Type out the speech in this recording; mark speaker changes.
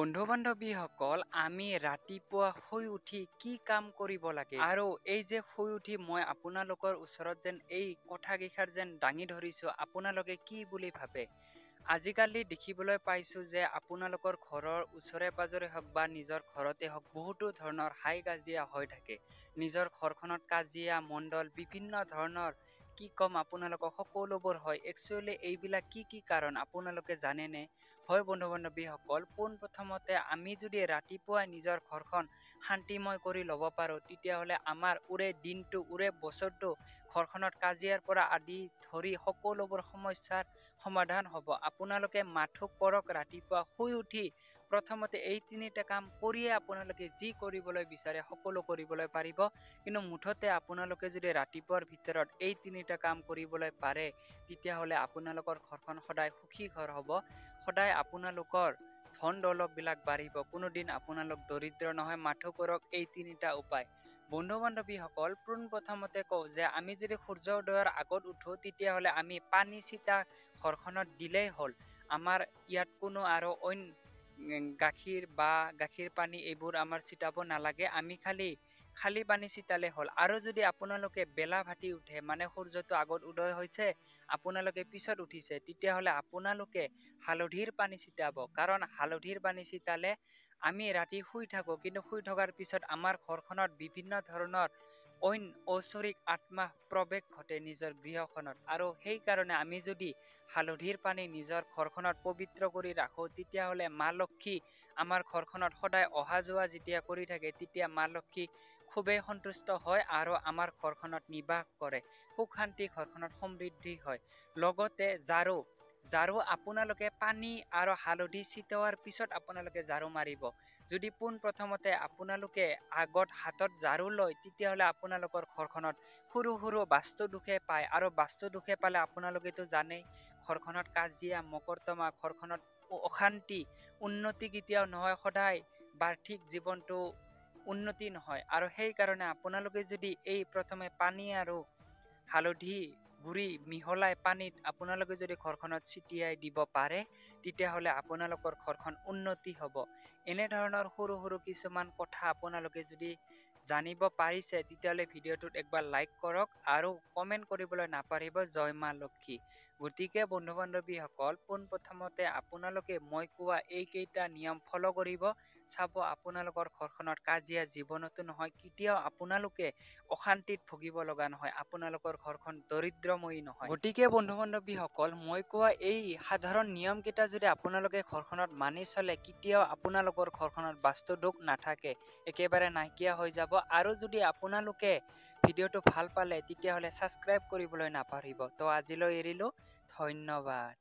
Speaker 1: বন্ধু বান্ধৱীসকল, আমি ৰাতিপুৱা শুই উঠি কি কাম কৰিব লাগে আৰু এই যে শুই উঠি মই আপোনালোকৰ ওচৰত যেন এই কথাকেইষাৰ যেন দাঙি ধৰিছো, আপোনালোকে কি বুলি ভাবে? আজিকালি দেখিবলৈ পাইছো যে আপোনালোকৰ ঘৰৰ ওচৰে পাজৰে হওক বা নিজৰ ঘৰতে হওক বহুতো ধৰণৰ হাই কাজিয়া হৈ থাকে। নিজৰ ঘৰখনত কাজিয়া মণ্ডল বিভিন্ন ধৰণৰ কি ক'ম আপোনালোকক সকলোবোৰ হয়। একচুৱেলি এইবিলাক কি কাৰণ আপোনালোকে জানেনে? হয় বন্ধু বান্ধৱীসকল, পোনপ্ৰথমতে আমি যদি ৰাতিপুৱা নিজৰ ঘৰখন শান্তিময় কৰি ল'ব পাৰোঁ, তেতিয়াহ'লে আমাৰ দিনটো বছৰটো ঘৰখনত কাজিয়াৰ পৰা আদি ধৰি সকলোবোৰ সমস্যাৰ সমাধান হ'ব। আপোনালোকে মাথো কৰক, ৰাতিপুৱা শুই উঠি প্ৰথমতে এই তিনিটা কাম কৰিয়ে আপোনালোকে যি কৰিবলৈ বিচাৰে সকলো কৰিবলৈ পাৰিব। কিন্তু মুঠতে আপোনালোকে যদি ৰাতিপুৱাৰ ভিতৰত এই তিনিটা কাম কৰিবলৈ পাৰে, তেতিয়াহ'লে আপোনালোকৰ ঘৰখন সদায় সুখী ঘৰ হ'ব। সদায় আপোনালোকৰ ধন দৌলতবিলাক বাঢ়িব, কোনোদিন আপোনালোক দৰিদ্ৰ নহয়। মাথো কৰক এই তিনিটা উপায়। বন্ধু বান্ধৱীসকল, পোনপ্ৰথমতে কওঁ যে আমি যদি সূৰ্য উদয়ৰ আগত উঠো, তেতিয়াহ'লে আমি পানী ছিটা ঘৰখনত দিলেই হ'ল। আমাৰ ইয়াত কোনো আৰু অইন গাখীৰ বা গাখীৰ পানী এইবোৰ আমাৰ ছিটাব নালাগে। আমি খালি পানী ছিটালে হ'ল। আৰু যদি আপোনালোকে বেলা ভাটি উঠে, মানে সূৰ্যটো আগত উদয় হৈছে, আপোনালোকে পিছত উঠিছে, তেতিয়াহ'লে আপোনালোকে হালধিৰ পানী ছিটাব। কাৰণ হালধিৰ পানী ছিটালে আমি ৰাতি শুই থাকোঁ, কিন্তু শুই থকাৰ পিছত আমাৰ ঘৰখনত বিভিন্ন ধৰণৰ অইন ঐশ্বৰিক আত্মা প্ৰৱেশ ঘটে নিজৰ গৃহখনত। আৰু সেইকাৰণে আমি যদি হালধিৰ পানী নিজৰ ঘৰখনত পবিত্ৰ কৰি ৰাখোঁ, তেতিয়াহ'লে মা লক্ষী আমাৰ ঘৰখনত সদায় অহা যোৱা যেতিয়া কৰি থাকে, তেতিয়া মা লক্ষী খুবেই সন্তুষ্ট হয় আৰু আমাৰ ঘৰখনত নিবাস কৰে। সুখ শান্তি ঘৰখনত সমৃদ্ধি হয়। লগতে ঝাৰু আপোনালোকে পানী আৰু হালধি ছিটোৱাৰ পিছত আপোনালোকে ঝাৰু মাৰিব। যদি পোনপ্ৰথমতে আপোনালোকে আগত হাতত ঝাৰু লয়, তেতিয়াহ'লে আপোনালোকৰ ঘৰখনত সৰু বাস্তু দোষে পায়। আৰু বাস্তু দোষে পালে আপোনালোকেতো জানেই, ঘৰখনত কাজিয়া মকৰ্দমা, ঘৰখনত অশান্তি, উন্নতি কেতিয়াও নহয়, সদায় বাৰ্ষিক জীৱনটো উন্নতি নহয়। আৰু সেইকাৰণে আপোনালোকে যদি এই প্ৰথমে পানী আৰু হালধি গুড়ি মিহলাই পানীত আপোনালোকে যদি ঘৰখনত ছিটিয়াই দিব পাৰে, তেতিয়াহ'লে আপোনালোকৰ ঘৰখন উন্নতি হ'ব। এনেধৰণৰ সৰু কিছুমান কথা আপোনালোকে যদি জানিব পাৰিছে, তেতিয়াহ'লে ভিডিঅ'টোত একবাৰ লাইক কৰক আৰু কমেণ্ট কৰিবলৈ নাপাহৰিব জয় মা লক্ষী। গতিকে বন্ধু বান্ধৱীসকল, পোনপ্ৰথমতে আপোনালোকে মই কোৱা এইকেইটা নিয়ম ফ'ল' কৰিব। চাব আপোনালোকৰ ঘৰখনত কাজিয়া জীৱনতো নহয়, কেতিয়াও আপোনালোকে অশান্তিত ভুগিব লগা নহয়, আপোনালোকৰ ঘৰখন দৰিদ্ৰময়ী নহয়। গতিকে বন্ধু বান্ধৱীসকল, মই কোৱা এই সাধাৰণ নিয়ম কেইটা যদি আপোনালোকে ঘৰখনত মানি চলে, কেতিয়াও আপোনালোকৰ ঘৰখনত বাস্তু দোষ নাথাকে, একেবাৰে নাইকিয়া হৈ যাব। আৰু যদি আপোনালোকে ভিডিঅ'টো ভাল পালে, তেতিয়াহ'লে ছাবস্ক্ৰাইব কৰিবলৈ নাপাহৰিব। তো আজিলৈ এৰিলোঁ, ধন্যবাদ।